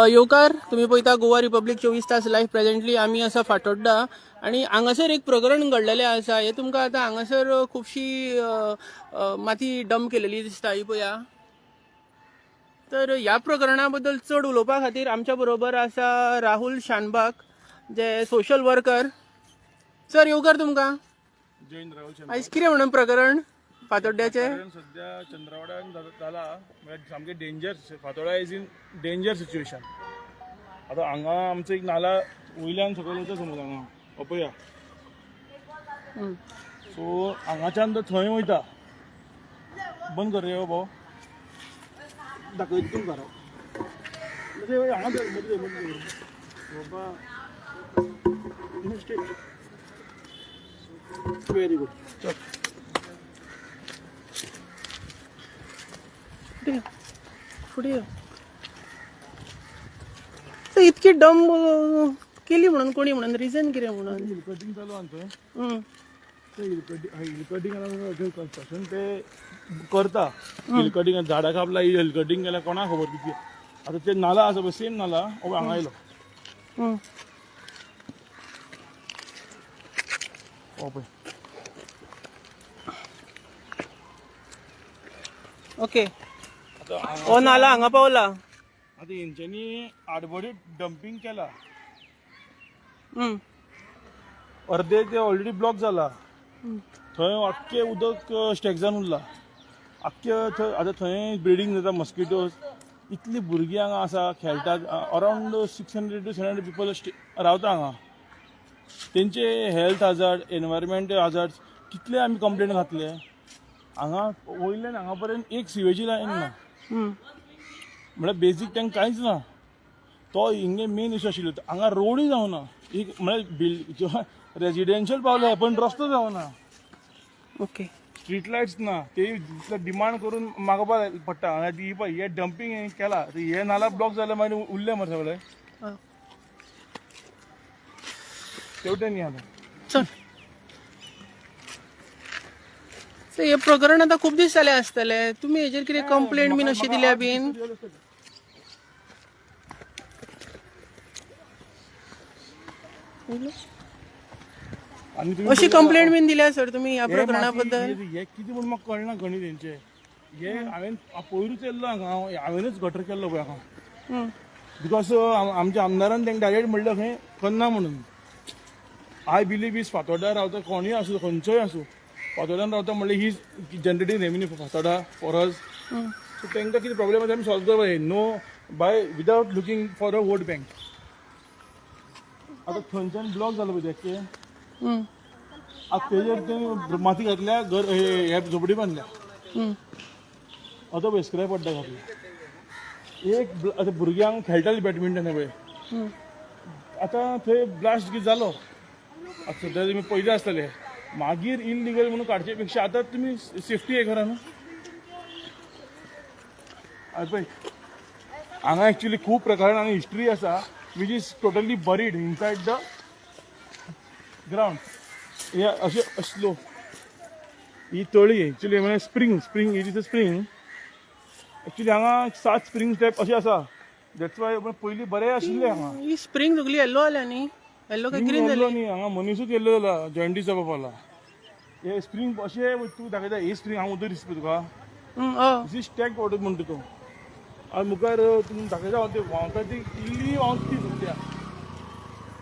येवकार तुम्ही पळयता गोवा रिपब्लीक 24 तास लायव्ह प्रेझेंटली आमी आसा फातोड्डा आणि हांगासर एक प्रकरण घडलेलें आसा. हे तुमकां आतां हांगासर खुबशी माती डंप केलेली दिसता ही पळया. तर ह्या प्रकरणा बद्दल चड उलोवपा खातीर आमच्या बरोबर आसा राहुल शानबाग, जे सोशल वर्कर. सर येवकार तुमकां. जैन राहुल शर्मा. आयज कितें म्हणून प्रकरण फातोड्ड्याचें? कारण सध्या चंद्रवाड्यान जाला म्हणजे सामकें danger. Fatorda is in danger situation. आतां हांगा आमचो एक नाला वयल्यान सकयल वता समज हांगा पळया. सो हांगाच्यान तो थंय वयता. बंद कर रे हो भाऊ. दाखयता तुमकां राव. म्हणजे हांगा बाबा मिस्टेक. Very good. चल. फुडें इतकी डंब केली म्हणून कोणी म्हणून रिझन कितें म्हणून? हिल कटिंग चालू आमचं. हम्म. ते हिल कटिंग कन्स्ट्रक्शन ते करता. हिल कटिंग झाडां कापला हिल कटिंग केला कोणाक खबर किती. आता ते नाला आसा पळय सेम नाला हो हांगा आयलो. हम्म. हो पळय. ओके. हो नाला हांगा पावला. आता हेंच्यांनी आडबडीत डंपिंग केला. अर्धे ते ऑलरेडी ब्लॉक जाला. थंय अख्खे उदक स्टॅक जावन उरला. अख्खे थंय आता थंय ब्रिडींग जाता मस्किटोज. इतली भुरगीं हांगा आसा खेळटात. अरावंड 600 to 700 पीपल रावता हांगा. तेंचे हेल्थ हाजार्ड, एनवायरमेंटल हाजार्ड कितले आमी कंप्लेन घातले. हांगा वयल्यान हांगा पर्यंत एक सिवेजी लायन ना. म्हळ्यार बेजीक तांकां कांयच ना. तो हिंगे मेन इशू आशिल्लो. हांगा रोडूय जावना. एक म्हळ्यार रेजिडेन्शियल पावले पण रस्तो जावना. ओके. स्ट्रीट लायट्स ना. ते डिमांड करून मागोवपा पडटा. हांगा ती पळय हे डंपिंग केला. हे नाला ब्लॉक जाले मागीर उरले मरे सगळे. तेवटेन न्ही आतां. चल. हे प्रकरण आता खूप दीस जाले आसतले. तुम्ही हेजेर कितें कंप्लेंट बीन अशी दिल्या बीन? अशी कंप्लेंट बीन दिल्या सर तुम्ही ह्या प्रकरणा बद्दल? हे कितें म्हूण म्हाका कळना गणित तेंचे. हे हांवें पयरूच येयल्लो हांगा. हांवेनच गटर केल्लो पळय हांगा. बिकॉज आमच्या आमदारान तांकां डायरेक्ट म्हणलें खंय करना म्हणून. आय बिलीव इज फातोड्डा रावता कोणूय आसूं खंयचोय आसूं फातोड्डान रावता म्हणल्यार he is generating revenue for Fatorda for us. So तांकां कितें प्रॉब्लेम आसा आमी सॉल्व करपा no by without looking for a vote bank. आता थंयच्यान ब्लॉक जालो पळय तें. आता तेजेर ते माती घातल्या घर हे झोपडी बांदल्या. आतां पळय स्क्रे पड्डा घातला. एक आतां भुरग्यांक खेळटाले बॅडमिंटन हे पळय. आतां थंय ब्लास्ट कितें जालो. आतां सद्या तुमी पयले आसतले. मागीर इलिगल म्हणून काडचे पेक्षा आतां तुमी सेफ्टी हे करा न्हू. पळय हांगा एक्चुअली खूब प्रकारान हांगा हिस्ट्री आसा which is totally buried inside the ground. हे अशें असलो ही तळी एक्चुअली म्हणजे spring it is a spring. Actually हांगा 7 स्प्रिंग स्टेप अशें आसा. दॅट्स वाय पयलीं बरें आशिल्लें हांगा. ही स्प्रिंग सगळी येल्लो जाल्या न्ही. येल्लो काय ग्रीन जाली न्ही हांगा मनीसूच येल्लो जाला जॉयंटीचा बापाला. हे स्प्रिंग अशें तूं दाखयता ही स्प्रिंग हांगा उदक दिसता तुका. दिस इज स्टॅक वॉटर म्हणटा तो. आनी मुखार तुमी दाखयता ते व्हांवता ती इल्ली व्हांवता ती सद्या.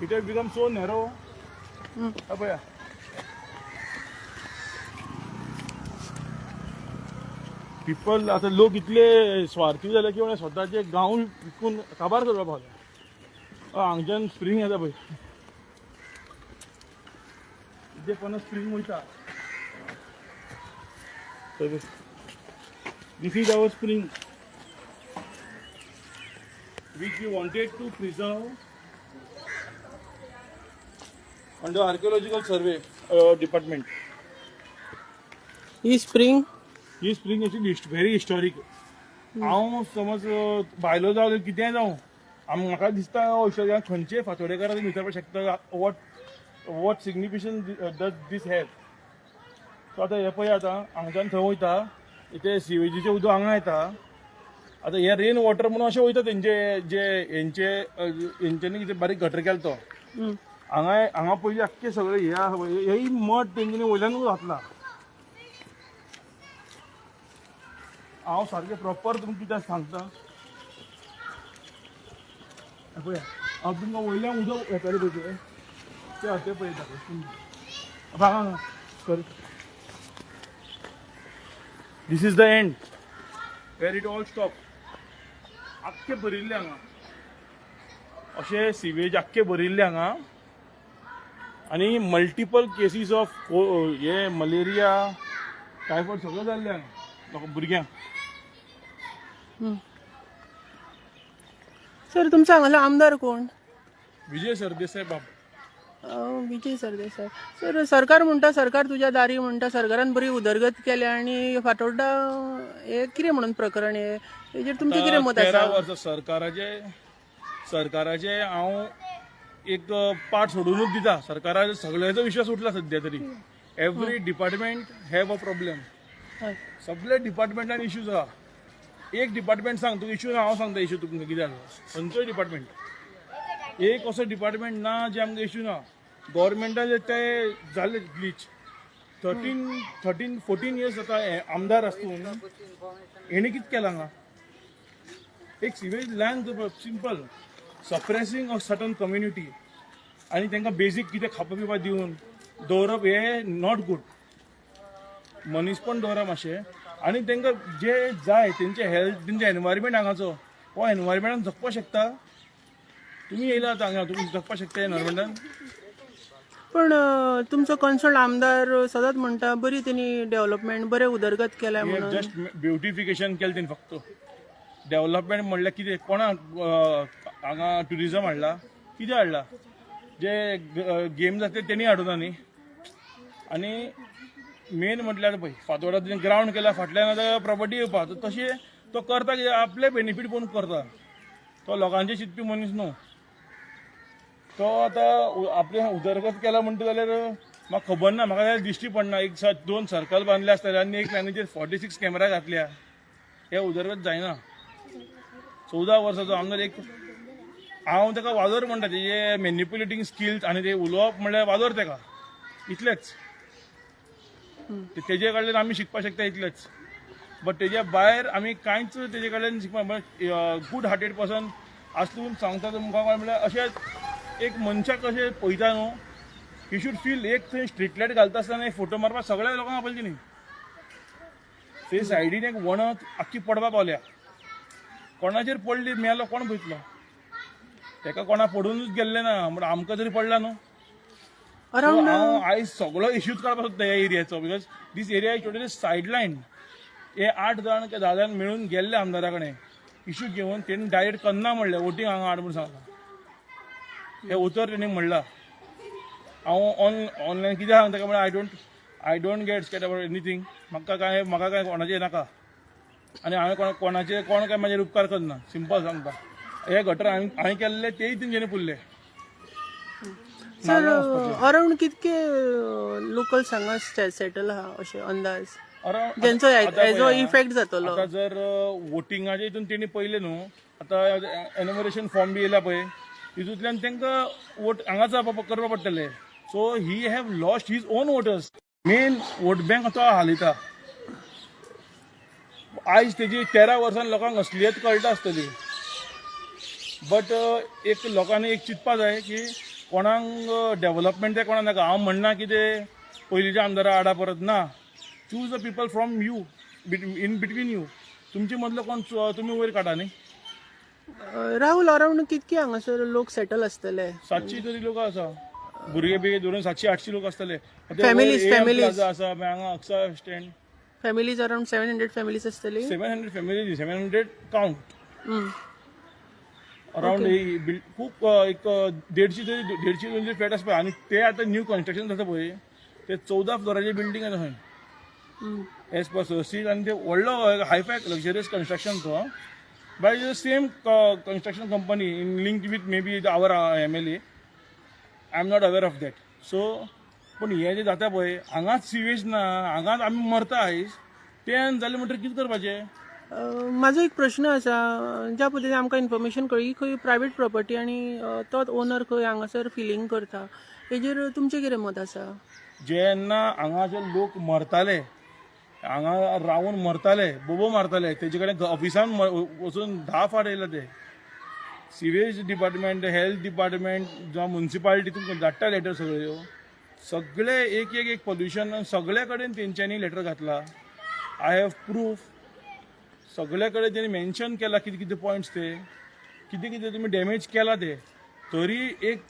It has become so narrow. पळया पीपल आतां लोक इतले स्वार्थी जाले की म्हणजे स्वताचे गांव विकून काबार करपा पावले. हांगच्यान स्प्रिंग येता पळय. जे पण स्प्रिंग वयता. This is our spring which we wanted to preserve under archaeological survey department. ही स्प्रिंग actually very historic. हांव समज भायलो जावं कितेंय जावं म्हाका दिसता अशें खंयचे फातोडेकाराक विचारपाक शकता what significance does this have. So आतां हे पळय आतां हांगच्यान थंय वयता. इथे सिवेजीचें उदक हांगा येता. आता हे रेन वॉटर म्हणून अशें वयता तेंचे जे हेंच्यांनी कितें बारीक गटर केला तो हांगा पयलीं आख्खे सगळे हेय मठ तेंच्यांनी वयल्यानूच घातला. हांव सारकें प्रॉपर तुमकां कितें सांगता पळया हांव तुमकां वयल्यान उदक येतालें पळय ते पळयता हांगा कर. This is the end where it all stop. आख्खे भरिल्ले हांगा अशें सिवेज आख्खे भरिल्ले हांगा आनी मल्टिपल केसीस ऑफ हे मलेरिया टायफॉयड सगळं जाल्लें हांगा भुरग्यांक. सर तुमचो हांगासर आमदार कोण? विजय सरदेसाय बाब. विजय सरदेसाय. सर सरकार म्हणटा सरकार तुज्या दारी म्हणटा सरकारान बरी उदरगत केल्या आनी फातोड्डा हे कितें म्हणून प्रकरण हे हेजेर तुमचें कितें मत 13 आसा? वर्सां सरकाराचे हांव एक पार्ट सोडूनच दिता. सरकाराचो सगळ्याचो विश्वास उठला सध्या तरी. Every department have a problem. हय. सगळे डिपार्टमेंटान इश्यूज आहा. एक डिपार्टमेंट सांग तुका इश्यू ना हांव सांगता इश्यू तुमकां कितें आसा. खंयचोय डिपार्टमेंट एक असो डिपार्टमेंट ना जे आमकां इश्यू ना. गव्हर्मेंटाचे ते जाले ग्लीच 13-14 इयर्स जाता आमदार आसून हेणी कितें केलां हांगा. एक sewage line simple suppressing a certain community आनी तांकां बेजीक कितें खावपा पिवपा दिवन दवरप हे नॉट गूड. मनीसपण दवरा मातशें आनी तांकां जे जाय तेंचे हेल्थ तेंचे एनवायरमेंट हांगाचो हो एनवायरमेंटान जगपाक शकता. तुमी येयला आतां हांगा तुमी जगपाक शकता एनवायरमेंटान. पण तुमचो कन्सर्न आमदार सदांच म्हणटा बरी तेणी डेव्हलपमेंट बरें उदरगत केल्या म्हणून. जस्ट ब्युटिफिकेशन केलें तेणी फक्त. डेव्हलपमेंट म्हणल्यार कितें कोणाक हांगा ट्युरिजम हाडला कितें हाडला. जे गेम जाता तेणी हाडूना न्ही. आनी मेन म्हटल्यार पळय फातोर्डा तेणें ग्रावंड केला फाटल्यान आतां प्रॉपर्टी येवपा तशें तो करता कितें आपले बेनिफीट पळोवन करता. तो लोकांचे चिंतपी मनीस न्हू. तो आतां आपले उदरगत केला म्हणटा जाल्यार म्हाका खबर ना. म्हाका जाल्यार दिश्टी पडना. 2 सर्कल बांदले आसतले आनी एक लायनीचेर 46 कॅमेरा घातल्या. हे उदरगत जायना. 14 वर्साचो आमदार एक हांव ताका वाजोर म्हणटा. तेजे मॅन्युप्युलेटींग स्किल्स आनी ते उलोवप म्हणल्यार वाजोर ताका इतलेंच. तेजे कडल्यान आमी शिकपाक शकता इतलेंच. बट तेज्या भायर आमी कांयच तेजे कडल्यान शिकपाक गूड हार्टेड पर्सन आसून सांगता तुमकां म्हणल्यार अशें एक मनशाक अशें पळयता न्हू ही शूड फील. एक थंय स्ट्रीट लायट घालता आसतना एक फोटो मारपाक सगळ्या लोकांक आपयली न्ही. ते सायडीन एक वणत आख्खी पडपा पावल्या. कोणाचेर पडली मेलो कोण पळयतलो. ताका कोणा पडूनच गेल्ले ना म्हणून आमकां तरी पडला न्हू. हांव आयज सगळो इश्यूज काडपाक सोदता ह्या एरियाचो. Because this area is totally sidelined. हे 8 जाण ते 10 जाण मेळून गेल्ले आमदारा कडेन इश्यू घेवन तेणी डायरेक्ट करना म्हणलें वोटींग हांगा हाड म्हणून सांगता. हे उतर तेणी म्हणला. हांव ऑनलायन कितें सांगता काय म्हळ्यार I don't get scared about anything. म्हाका काय कोणाचें नाका आनी हांवें कोणाचे कोण काय म्हाजेर उपकार करना. सिंपल सांगता. हे गटर हांवें केल्ले तेय तेंच्यांनी पुरले. सर अरावंड कितके लोकल्स हांगा सेटल आहा अशें अंदाज जेंचो हेजो इफेक्ट जातलो. आतां जर वोटिंगाचे हितून तेणी पयले न्हू आतां एन्युमरेशन फॉर्म बी येयला पळय हितूंतल्यान तांकां वोट हांगाच करपा पडटले. So he have lost his own voters. Main vote bank तो हालयता. आयज तेजी 13 वर्सान लोकांक असलियत कळटा आसतली. बट एक लोकांनी एक चिंतपा जाय की कोणाक डेव्हलपमेंट ते कोणाक नाका. हांव म्हणना कितें पयलींच्या आमदारा हाडा परत ना. Choose the people from you in between you. तुमचे मदलो कोण तुमी वयर काडा न्ही. राहुल अरावंड कितके हांगासर लोक सेटल आसतले? 700 तरी लोक आसा. भुरगे बिगे धरून 700-800 लोक आसतले. फॅमिलीज आसा हांगा अक्सा स्टँड. फॅमिलीज अरावंड 700 फॅमिलीज आसतली. 700 फॅमिलीज 700 काउंट. अरावंड खूप एक 150-200 फ्लॅट आसता. आनी ते आतां न्यू कन्स्ट्रक्शन जाता पळय ते 14 फ्लोराचे बिल्डींग आसा थंय. एज पर सोसीस आनी ते व्हडलो हायफाय लक्झरियस कन्स्ट्रक्शन तो by the same construction company in link with may be our MLA. I am not aware of that. So पूण हे जे जाता पळय हांगाच सिवेज ना हांगाच आमी मरता आयज तें जालें म्हणटकीर कितें करपाचें. म्हाजो एक प्रश्न आसा, ज्या पद्दतीन आमकां इन्फॉर्मेशन कळ्ळी खंय प्रायवेट प्रॉपर्टी आनी तोच ओनर खंय हांगासर फिलिंग करता, हेजेर तुमचें कितें मत आसा? जेन्ना हांगा जे लोक मरताले, हांगा रावून मरताले, बोबो मारताले, तेजे कडेन ऑफिसान वचून 10 फावट येयला ते. सिवेज डिपार्टमेंट, हेल्थ डिपार्टमेंट जावं म्युन्सिपालिटी तुमकां धाडटा लेटर सगळ्यो. सगळे एक पोल्युशन सगळे कडेन तेंच्यांनी लेटर घातला. I have proof. सगळे कडेन तेणी मेन्शन केला कितें कितें पॉयंट्स ते, कितें कितें तुमी डॅमेज केला ते. तरी एक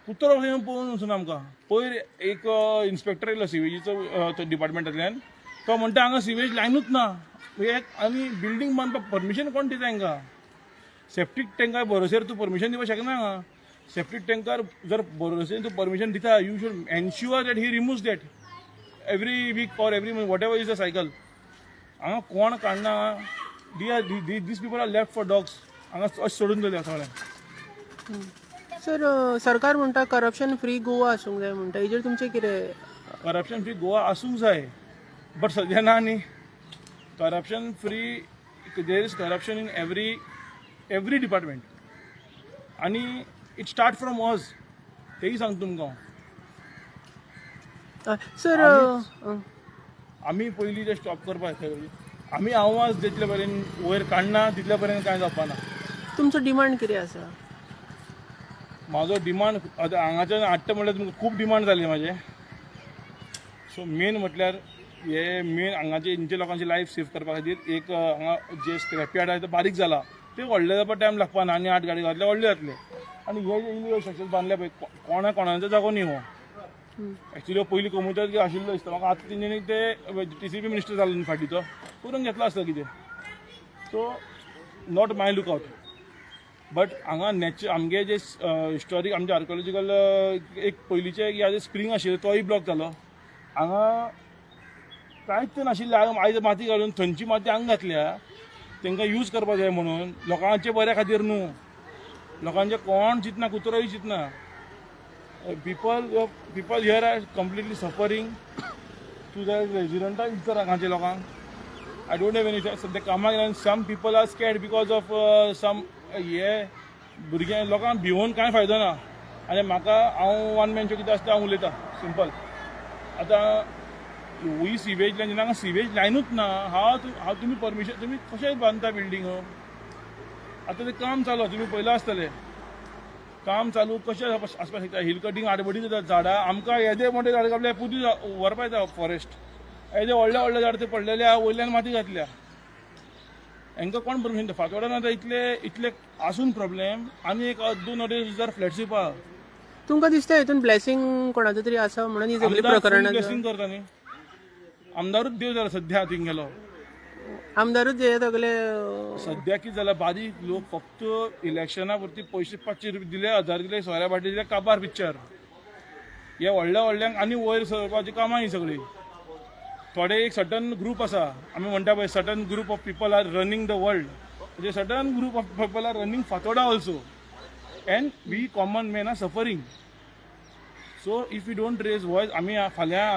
कुत्रो खंय पळोवन वचून आमकां. पयर एक इन्स्पेक्टर येयलो सिवेजीचो डिपार्टमेंटांतल्यान. तो म्हणटा हांगा सिवेज लायनूच ना. आनी बिल्डींग बांदपाक परमिशन कोण दिता हांकां? सेप्टीक टँकार भरोसेर तूं परमिशन दिवपाक शकना हांगा. सेप्टीक टँकर जर भरोसेर तूं परमिशन दिता, you should ensure that he removes that every week or every whatever is a cycle. हांगा कोण काडना. These people are left for dogs. हांगा अशें सोडून दवरल्या सगळ्यांक. सर, सरकार म्हणटा करप्शन फ्री गोवा आसूंक जाय म्हणटा, हेजेर तुमचें कितें? करप्शन फ्री गोवा आसूंक जाय, बट सद्या ना न्ही. Corruption free, there is corruption in every department. आनी इट स्टार्ट फ्रॉम अस. तेही सांगता तुमकां हांव. सर, आमी पयलीं ते स्टॉप करपाक जाय. आमी आवाज जितले पर्यंत वयर काडना तितले पर्यंत कांय जावपाना. तुमचो डिमांड कितें आसा? म्हाजो डिमांड आतां हांगाच्यान हाडटा म्हटल्यार तुमकां खूब डिमांड जाले म्हाजे. सो मेन म्हटल्यार हे मेन हांगाचे हेंचे लोकांची लायफ सेव करपा खातीर एक हांगा जे स्क्रॅप यार्ड आसा ते बारीक जाला, ते व्हडले जावपाक टायम लागपाना. आनी 8 गाडी घातले व्हडले जातले. आनी हे जे इल्ले स्ट्रक्चर बांदले पळय, कोणाचो जागो न्ही हो. एक्चुअली पयलीं कमुतर आशिल्लो दिसता म्हाका. आतां तेंच्यांनी ते TCP मिनिस्टर जालो न्ही फाटीचो, करून घेतलो आसता कितें. So not my lookout. But हांगा आमगे जे हिस्टॉरीक आमचे आर्किओलॉजिकल एक पयलींचे जे स्प्रिंग आशिल्लो तोय ब्लॉक जालो. हांगा कांयच नाशिल्लें. आयज माती घालून थंयची माती हांगा घातल्या, तांकां यूज करपा जाय म्हणून. लोकांचे बऱ्या खातीर न्हू. लोकांचे कोण चिंतना, कुत्रोय चिंतना. people here are completely suffering. To the residents इतर हांगाचे लोकांक I don't have any सध्या कामाक गेल्यान some people are scared because of some हे भुरग्यां लोकांक भिवून कांय फायदो ना. आनी म्हाका हांव वन मॅन शो कितें आसता हांव उलयतां सिंपल. आतां ही सिवेज लायन जेन्ना हांगा सिवेज लायनूच ना, हांव तुमी परमिशन तुमी कशें बांदता बिल्डींग? आतां तें काम चालू, तुमी पयलां आसतलें. काम चालू कशें आसपाक शकता? हिल कटींग आडबडी जाता झाडां. आमकां येदे मोठे झाडां कापल्या पुदी व्हरपा येता फॉरेस्ट. येदे व्हडले झाडां ते पडलेल्या वयल्यान माती घातल्या. हांकां कोण परमिशन दिता? फातोड्यान आतां इतले आसून प्रॉब्लेम. आनी एक 2-2.5 फ्लॅट्स येवपा. तुमकां दिसता हितून ब्लेसिंग कोणाचो तरी आसा म्हणून ही सगळी प्रकरणां ब्लेसिंग करता न्ही. आमदारूच देव जाला सद्या थिंग गेलो. आमदारूच हे सगळे सद्या कितें जालां, बारीक लोक फक्त इलेक्शना पुरती पयशे 500 रुपया दिले, 1000 दिले, सोऱ्या बाटी दिले, काबार पिक्चर. हे व्हडल्यांक आनी वयर सरपाची कामां ही सगळी. थोडे एक सटन ग्रूप आसा, आमी म्हणटा पळय sudden group of people are running the world. म्हणजे sudden group of people are running Fatorda also. And we common man are suffering. So if you don't raise voice, आमी फाल्यां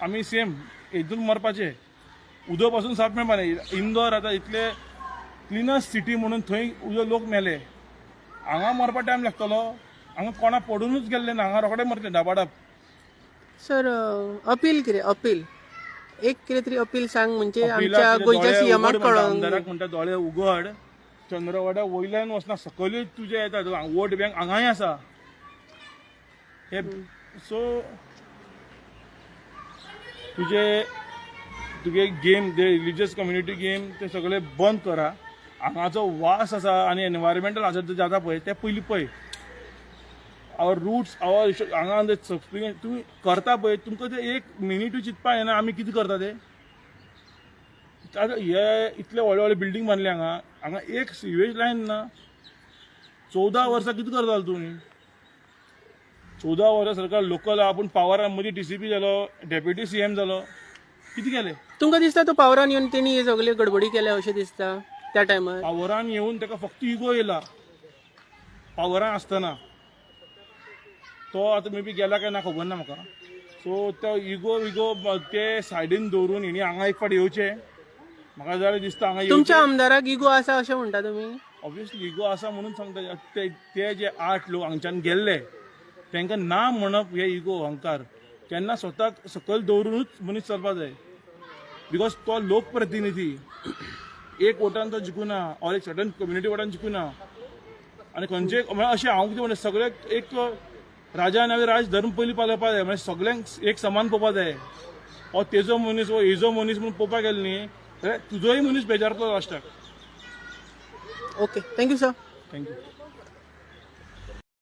आमी सेम हितून मरपाचे. उदक पासून साफ मेळपा ना. इंदोर आतां इतले क्लिनस्ट सिटी म्हणून थंय उदक लोक मेले. हांगा मरपा टायम लागतलो. हांगा कोणा पडूनच गेल्ले ना, हांगा रोखडे मरतले डाबाडाब. सर, अपील कितें? अपील एक कितें तरी अपील सांग म्हणजे आमच्या गोंयच्या सीएमाक कळोंक. आमदाराक म्हणटा दोळे उगड. चंद्रवाडा वयल्यान वचना सकयलूच तुजे येता. वोट बँक हांगाय आसा. हे सो तुगे गेम जे रिलिजियस कम्युनिटी गेम ते सगळे बंद करा. हांगाचो वास आसा आनी एनवायरमेंटल हाजर जाता पळय ते पयलीं पळय. आवर रूट्स हांगा तुमी करता पळय, तुमकां ते एक मिनिटूय चिंतपा येना आमी कितें करता ते. आतां हे इतले व्हडले व्हडले बिल्डींग बांदले हांगा एक सिवेज लायन ना. 14 वर्सां कितें करतालो तुमी? 14 वर्सां सरकार लोकल आपूण पावरान मदीं TCP जालो, डेप्युटी CM जालो, कितें केलें? तुमकां दिसता तो पावरान येवन तेणी हे सगळे गडबडी केल्या अशें दिसता त्या टायमार? पावरान येवन ताका फक्त इगो येयला. पावरान आसतना तो आतां मे बी गेला काय ना खबर ना म्हाका. सो तो इगो ते सायडीन दवरून हेणी हांगा एक फावट येवचें. म्हाका जाल्यार दिसता हांगा तुमच्या आमदाराक इगो आसा अशें म्हणटा तुमी? ऑब्वियसली इगो आसा म्हणून सांगता ते जे 8 लोक हांगच्यान गेल्ले तांकां ना म्हणप हे इगो अहंकार केन्ना स्वताक सकयल दवरूनच मनीस चलपाक जाय. बिकॉज तो लोकप्रतिनिधी एक वोटान तो जिखूना ऑर एक सर्टन कम्युनिटी वोटान जिखूना आनी खंयचे अशें हांव कितें म्हणटा सगळ्याक एक राजा नावे राज धर्म पयलीं पालवपा जाय म्हणजे सगळ्यांक एक समान पळोवपा जाय. हो तेजो मनीस हो हेजो मनीस म्हणून पळोवपाक गेलो न्ही जाल्यार तुजोय मनीस बेजारतलो लास्टाक. Okay, thank you sir. थँक्यू.